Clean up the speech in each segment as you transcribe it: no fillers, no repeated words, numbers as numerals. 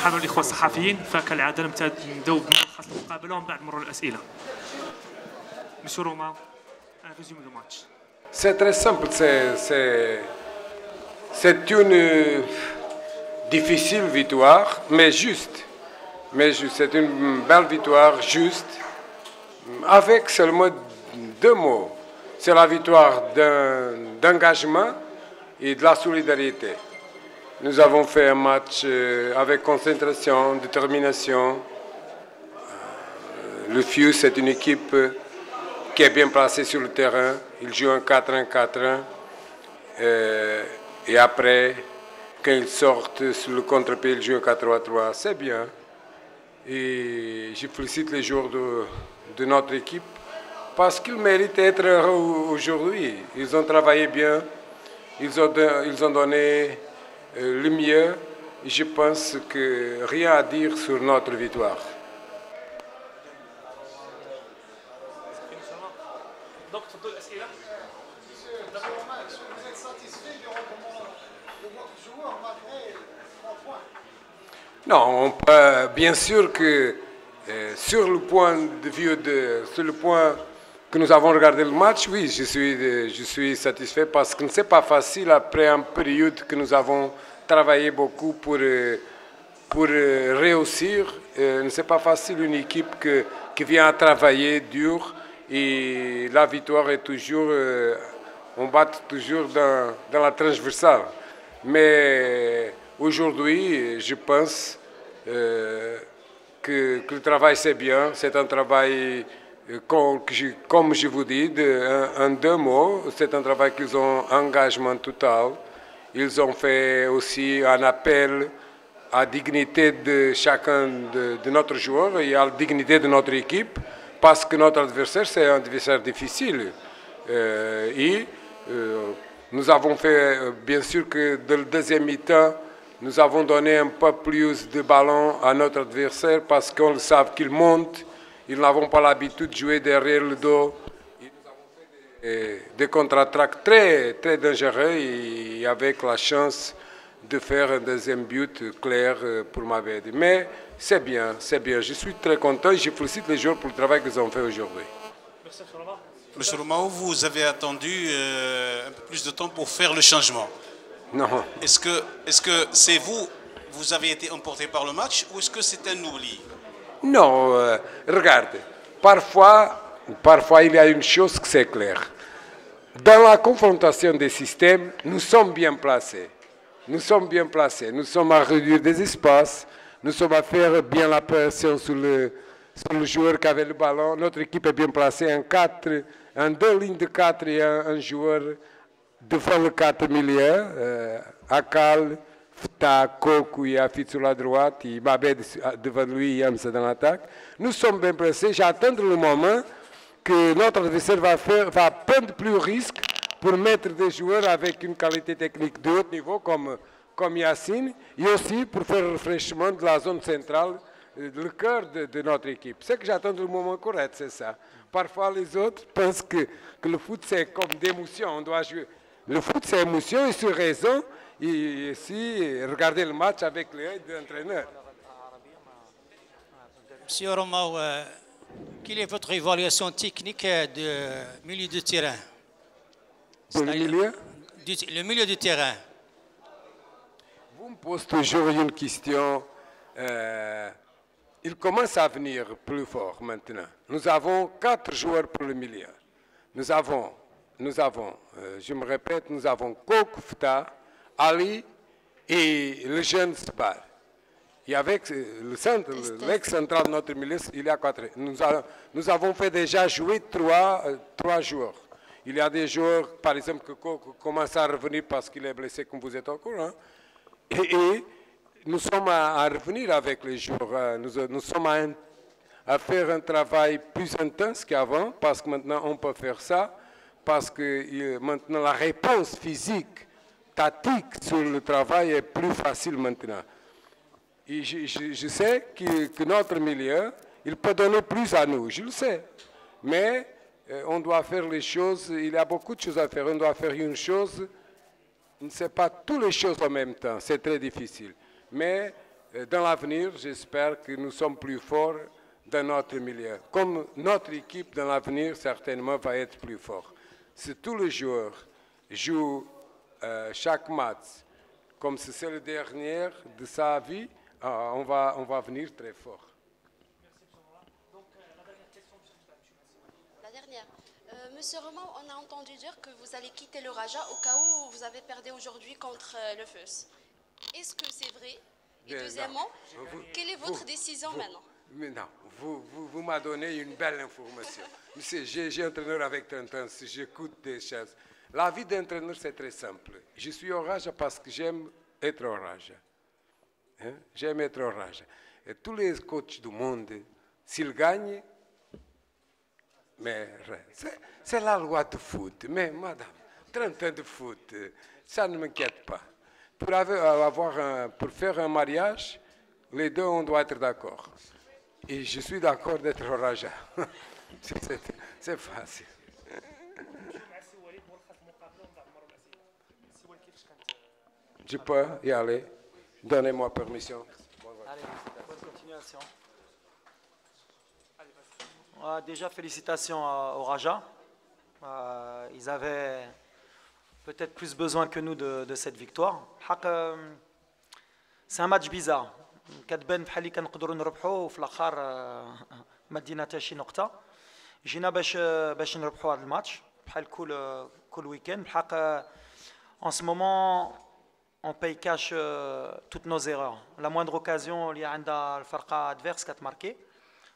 مرحبا بالاخوه الصحفيين. فكالعاده نبداو بملخص المقابله ومن بعد نمروا للاسئله. Monsieur Romain, un résumé du match. C'est très simple, c'est une difficile victoire, mais juste. C'est une belle victoire, juste, avec seulement deux mots. C'est la victoire d'engagement et de la solidarité. Nous avons fait un match avec concentration, détermination. Le FIU, c'est une équipe qui est bien placée sur le terrain. Ils jouent un 4-1-4-1. Et après, quand ils sortent sur le contre-pied, ils jouent un 4-3-3. C'est bien. Et je félicite les joueurs de notre équipe parce qu'ils méritent d'être heureux aujourd'hui. Ils ont travaillé bien. Ils ont donné le mieux. Je pense que rien à dire sur notre victoire. Donc, تفضلوا الاسئله. Vous êtes satisfait du rendement de votre joueur malgré 3 points? Non, bien sûr que sur le point de vue sur le point que nous avons regardé le match, oui, je suis satisfait parce que ce n'est pas facile après une période que nous avons travaillé beaucoup pour réussir. Ce n'est pas facile une équipe qui vient à travailler dur et la victoire est toujours, on bat toujours dans la transversale. Mais aujourd'hui, je pense que le travail c'est bien, c'est un travail, comme je vous dis, en deux mots, c'est un travail qu'ils ont engagement total. Ils ont fait aussi un appel à la dignité de chacun de notre joueur et à la dignité de notre équipe, parce que notre adversaire, c'est un adversaire difficile. Nous avons fait, bien sûr que dans le deuxième mi-temps, nous avons donné un peu plus de ballon à notre adversaire parce qu'on le sait qu'il monte. Ils n'avons pas l'habitude de jouer derrière le dos. Et nous avons fait des contre-attaques très, très dangereux et avec la chance de faire un deuxième but clair pour Mavedi. Mais c'est bien, c'est bien. Je suis très content et je félicite les joueurs pour le travail qu'ils ont fait aujourd'hui. Merci Romain. Monsieur Romain, vous avez attendu un peu plus de temps pour faire le changement. Non. Est-ce que c'est vous avez été emporté par le match ou est-ce que c'est un oubli? Non, regarde, parfois il y a une chose qui c'est clair. Dans la confrontation des systèmes, nous sommes bien placés. Nous sommes bien placés. Nous sommes à réduire des espaces. Nous sommes à faire bien la pression sur le joueur qui avait le ballon. Notre équipe est bien placée en deux lignes de 4 et un joueur devant le 4 milieu. Akal, Fta, Koku et Afid sur la droite. Et Babed devant lui, Yams dans l'attaque. Nous sommes bien placés. J'attends le moment que notre adversaire va prendre plus de risques pour mettre des joueurs avec une qualité technique de haut niveau comme Yacine et aussi pour faire le rafraîchissement de la zone centrale, le cœur de notre équipe. C'est que j'attends le moment correct, c'est ça. Parfois les autres pensent que le foot c'est comme d'émotion, on doit jouer. Le foot c'est émotion et sur raison et aussi regarder le match avec l'œil de l'entraîneur. Monsieur Romain, quelle est votre évaluation technique du milieu de terrain? Pour le milieu? Le milieu du terrain. Vous me posez toujours une question. Il commence à venir plus fort maintenant. Nous avons 4 joueurs pour le milieu. Nous avons, je me répète, nous avons Koku, Fta, Ali et le jeune Sbar. Et avec l'ex central de notre milieu, il y a 4. Nous avons fait déjà jouer 3 joueurs. Il y a des joueurs, par exemple, qui commencent à revenir parce qu'il est blessé, comme vous êtes au courant. Et nous sommes à revenir avec les joueurs. Nous sommes à faire un travail plus intense qu'avant, parce que maintenant on peut faire ça, parce que maintenant la réponse physique, tactique sur le travail est plus facile maintenant. Et je sais que notre milieu, il peut donner plus à nous, je le sais. Mais on doit faire les choses, il y a beaucoup de choses à faire. On doit faire une chose, on ne sait pas toutes les choses en même temps, c'est très difficile. Mais dans l'avenir, j'espère que nous sommes plus forts dans notre milieu. Comme notre équipe dans l'avenir, certainement, va être plus forte. Si tous les joueurs jouent chaque match comme si c'est le dernier de sa vie, on va venir très fort. La dernière. Monsieur Roman, on a entendu dire que vous allez quitter le Raja au cas où vous avez perdu aujourd'hui contre le FEUS. Est-ce que c'est vrai? Et deuxièmement, quelle est votre décision maintenant? Mais non, vous m'avez donné une belle information. Monsieur, j'ai entraîneur avec 30 ans, si j'écoute des choses. La vie d'entraîneur, c'est très simple. Je suis au Raja parce que j'aime être au Raja. Hein? J'aime être au Raja. Et tous les coachs du monde, s'ils gagnent, mais c'est la loi de foot. Mais madame, 30 ans de foot, ça ne m'inquiète pas. Pour faire un mariage, les deux, on doit être d'accord. Et je suis d'accord d'être au Raja. C'est facile. Je peux y aller. Donnez-moi permission. Allez, bonne continuation. Déjà, félicitations au Raja. Ils avaient peut-être plus besoin que nous de cette victoire. C'est un match bizarre. كتبان بحال اللي كنقدروا نربحوا وفي الاخر ما دينا حتى شي نقطه. جينا باش نربحوا هذا الماتش بحال كل ويكاند. بالحق en ce moment on paye cash toutes nos erreurs. La moindre occasion اللي عندها الفرقه adverse كتماركي.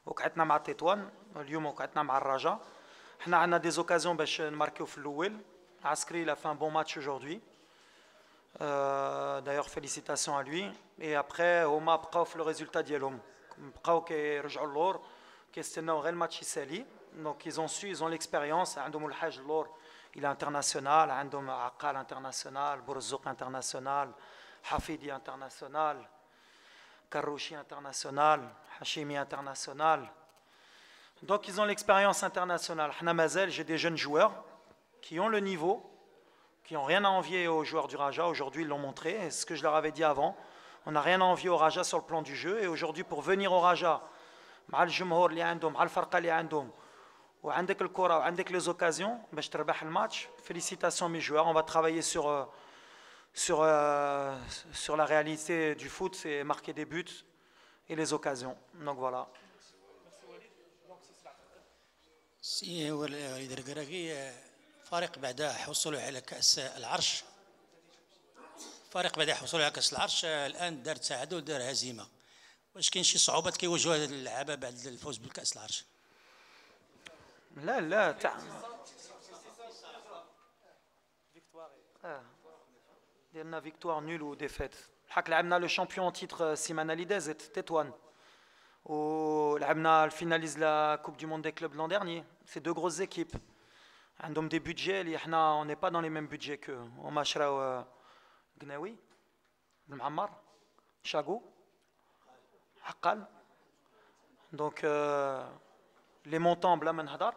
وقعدنا مع تطوان اليوم وقعدنا مع الرجاء. حنا عندنا des occasions باش نماركيو في الاول. عسكري il a fait un bon match aujourd'hui. D'ailleurs félicitations à lui. Et après هما بقاو في le résultat ديالهم بقاو كيرجعوا اللور كيستناو غير الماتش يسالي. Donc ils ont l'expérience. عندهم الحاج اللور il est international. عندهم عقال international, بورزوق international, حفيدي international, Karouchi international, Hachimi international. Donc ils ont l'expérience internationale. حنا مازال j'ai des jeunes joueurs qui ont le niveau, qui n'ont rien à envier aux joueurs du Raja. Aujourd'hui, ils l'ont montré. Et ce que je leur avais dit avant, on n'a rien à envier au Raja sur le plan du jeu. Et aujourd'hui, pour venir au Raja, مع الجمهور اللي عندهم مع الفرقة اللي عندهم وعندك الكرة وعندك les occasions باش تربح الماتش. Félicitations mes joueurs. On va travailler sur la réalité du foot, c'est marquer des buts et les occasions. Donc voilà. سي وليد القراقي فريق بعد حصوله على كأس العرش الآن دار تعادل ودار هزيمة. واش كاين شي صعوبات كيواجهوها اللعابة بعد الفوز بالكأس العرش؟ لا درنا فيكتوار نول وديفيت. الحق لعبنا لو شامبيون تيتر سيمانا لي دازت تطوان ولعبنا الفيناليز لا كوب دو موند دي كلوب لون ديرني. سي دو غروز ايكيب عندهم دي بودجي اللي حنا اون ني با دون لي ميم بودجي كو. هما شراو قناوي بن معمر شاغو عقال. دونك لي مونطون بلا ما نهضر.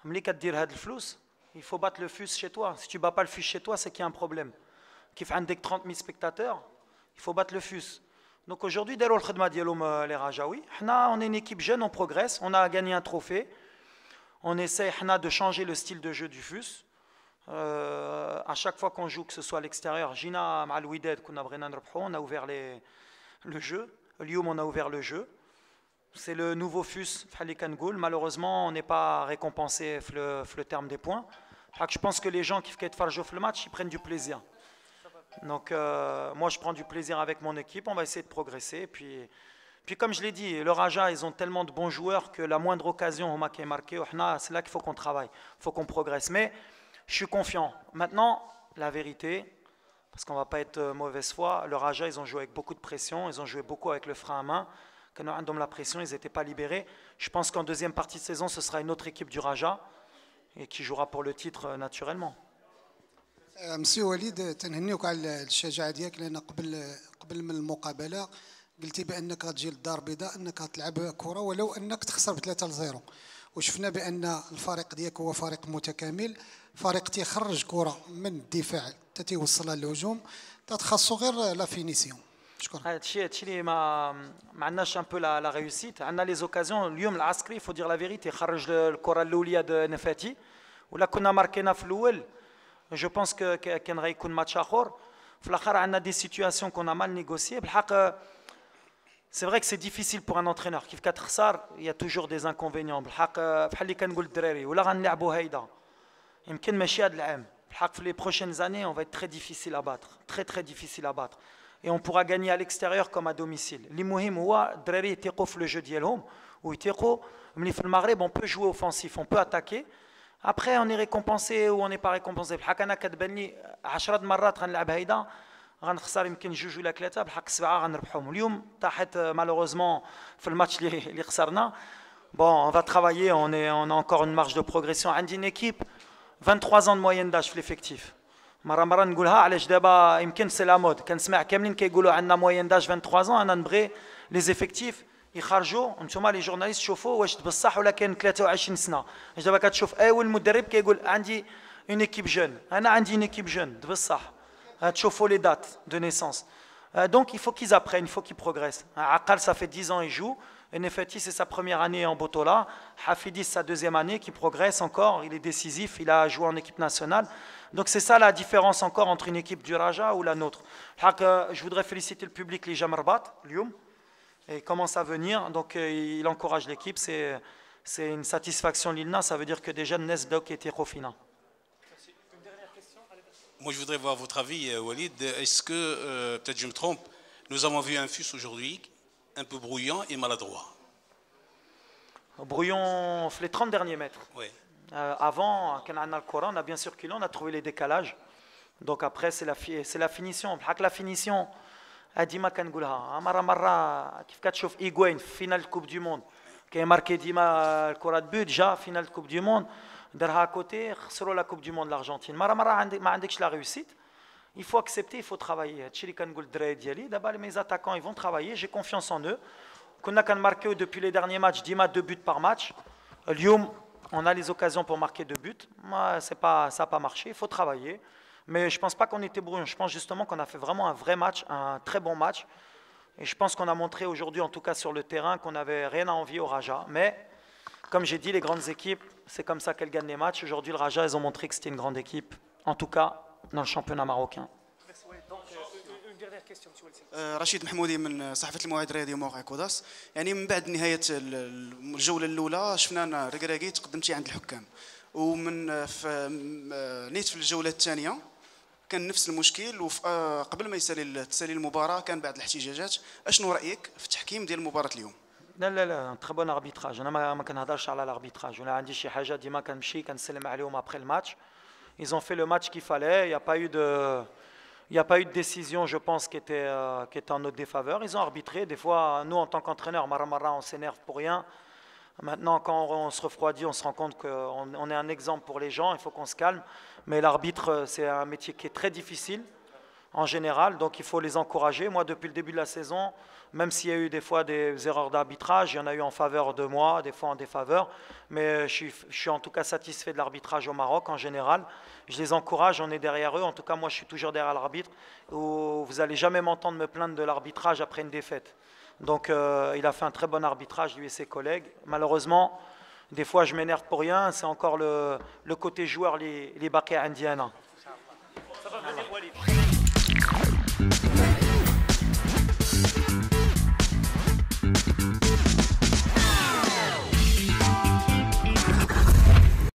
ملي كدير هاد الفلوس il faut battre le FUS chez toi. Si tu bats pas le FUS chez toi, c'est qu'il y a un problème. كيف عندك 30 000 spectateurs, il faut battre le FUS. Donc aujourd'hui, داروا الخدمة ديالهم les Rajaouis. حنا on est une équipe jeune, on progresse, on a gagné un trophée. On essaie حنا de changer le style de jeu du FUS. À chaque fois qu'on joue, que ce soit à l'extérieur, جينا مع الوداد كنا بغينا نربحوا, on a ouvert le jeu. اليوم on a ouvert le jeu. C'est le nouveau FUS. Malheureusement, on n'est pas récompensé le terme des points. Je pense que les gens qui font le match, ils prennent du plaisir. Donc, moi, je prends du plaisir avec mon équipe. On va essayer de progresser. Puis comme je l'ai dit, le Raja, ils ont tellement de bons joueurs que la moindre occasion, qui est marquée, c'est là qu'il faut qu'on travaille, il faut qu'on progresse. Mais je suis confiant. Maintenant, la vérité, parce qu'on ne va pas être mauvaise foi, le Raja, ils ont joué avec beaucoup de pression. Ils ont joué beaucoup avec le frein à main. Quand on a la pression, ils n'étaient pas libérés. Je pense qu'en deuxième partie de saison, ce sera une autre équipe du Raja et qui jouera pour le titre naturellement. مسيو وليد تنهنيوك على الشجاعه ديالك لان قبل من المقابله قلتي بانك غتجي للدار البيضاء انك تلعب كره ولو انك تخسر ب3-0 وشفنا بان الفريق ديالك هو فريق متكامل فريق تيخرج كره من الدفاع حتى تيوصلها للهجوم تتخصو غير لا فينيسيون. شكرا. هادشي اللي ما عندناش ان بو لا ريوسيت. عندنا لي زوكازيون اليوم العسكري فو دير لا فيريتي خرج الكره الاوليه دو نفاتي ولا كنا ماركينا في الاول. جو بونس كان غيكون ماتش اخر. في الاخر عندنا دي سيتوياسيون كنا مال نيغوسيي بالحق. C'est vrai que c'est difficile pour un entraîneur كيف كتخسر il y a toujours des inconvénients بالحق. بحال اللي كنقول الدراري ولا غنلعبوا هيدا يمكن ماشي هذا العام بالحق. في les prochaines années on va être très difficile à battre, très difficile à battre et on pourra gagner à l'extérieur comme à domicile. اللي مهم هو الدراري يثيقوا في لو جو ديالهم ويثيقوا ملي في المغرب on peut jouer offensif, on peut attaquer. Après on est récompensé ou on n'est pas récompensé. بالحق انا كتبان لي 10 مرات غنلعب هيدا غنخسر يمكن 2 ولا 3 بالحق 7 غنربحهم. اليوم طاحت مالوروزمون في الماتش اللي خسرنا. Bon, on va travailler, on a encore une marge de progression. عندي une équipe 23 ans de moyenne d'âge في l'effectif. مرة نقولها علاش دابا يمكن سي لا مود. كنسمع كاملين كيقولوا عندنا موين داج 23 ans. انا نبغي لي زيفيكتيف يخرجوا. نتوما لي جورناليست شوفوا واش بصح ولا كاين 23 سنه. واش دابا كتشوف اول المدرب كيقول عندي اون ايكيب جون. انا عندي اون ايكيب جون بصح. تشوفوا les dates de naissance. Donc il faut qu'ils apprennent, il faut qu'ils progressent. Akal, ça fait 10 ans il joue. Nefati, c'est sa première année en Botola. Hafidi, sa deuxième année, qui progresse encore. Il est décisif, il a joué en équipe nationale. Donc c'est ça la différence encore entre une équipe du Raja ou la nôtre. Je voudrais féliciter le public, les Jamarbat, Lyoum, et commence à venir. Donc il encourage l'équipe. C'est une satisfaction l'Ilna. Ça veut dire que déjà Nesdok était Rofina. Moi, je voudrais voir votre avis, Walid. Est-ce que, peut-être je me trompe, nous avons vu un FUS aujourd'hui un peu brouillant et maladroit. Brouillon, les 30 derniers mètres. Oui. Avant, quand on a le Coran, on a bien circulé, on a trouvé les décalages. Donc après, c'est la finition. La finition, Dima Kangoulha, Mara, Kif Katchouf, Higuain, finale Coupe du Monde, qui a marqué Dima le Coran de but, déjà, finale Coupe du Monde. Derrière à côté, sur la Coupe du Monde de l'Argentine. Mara, la réussite. Il faut accepter, il faut travailler. D'abord, mes attaquants, ils vont travailler. J'ai confiance en eux. On a marqué depuis les derniers matchs 2 buts par match. Lyon, on a les occasions pour marquer 2 buts. Ça n'a pas marché. Il faut travailler. Mais je ne pense pas qu'on était brouillon. Je pense justement qu'on a fait vraiment un vrai match, un très bon match. Et je pense qu'on a montré aujourd'hui, en tout cas sur le terrain, qu'on n'avait rien à envier au Raja. Mais comme j'ai dit, les grandes équipes, c'est comme ça qu'elles gagnent les matchs. Aujourd'hui, le Raja, ils ont montré que c'était une grande équipe. En tout cas, dans le championnat marocain. رشيد محمودي من صحافة المواعيد الرياضية وموقع كوداس. يعني من بعد نهاية الجولة الأولى شفنا ركراكي تقدمتي عند الحكام، ومن نيت في الجولة الثانية كان نفس المشكل، وقبل ما تسالي المباراة كان بعض الاحتجاجات. أشنو رأيك في التحكيم ديال مباراة اليوم؟ لا تري بون اربيتراج. انا ما كنهضرش على الاربيتراج ولا عندي شي حاجه. ديما كنمشي كنسلم عليهم ابري الماتش. Ils ont fait le match qu'il fallait. Il n'y a pas eu de décision, je pense, qui était en notre défaveur. Ils ont arbitré. Des fois, nous, en tant qu'entraîneurs, on s'énerve pour rien. Maintenant, quand on se refroidit, on se rend compte qu'on est un exemple pour les gens. Il faut qu'on se calme. Mais l'arbitre, c'est un métier qui est très difficile en général. Donc, il faut les encourager. Moi, depuis le début de la saison, même s'il y a eu des fois des erreurs d'arbitrage, il y en a eu en faveur de moi, des fois en défaveur. Mais je suis en tout cas satisfait de l'arbitrage au Maroc en général. Je les encourage, on est derrière eux. En tout cas, moi, je suis toujours derrière l'arbitre. Vous n'allez jamais m'entendre me plaindre de l'arbitrage après une défaite. Donc, il a fait un très bon arbitrage, lui et ses collègues. Malheureusement, des fois, je m'énerve pour rien. C'est encore le côté joueur, les baquets indiens. Ça va venir, Walid.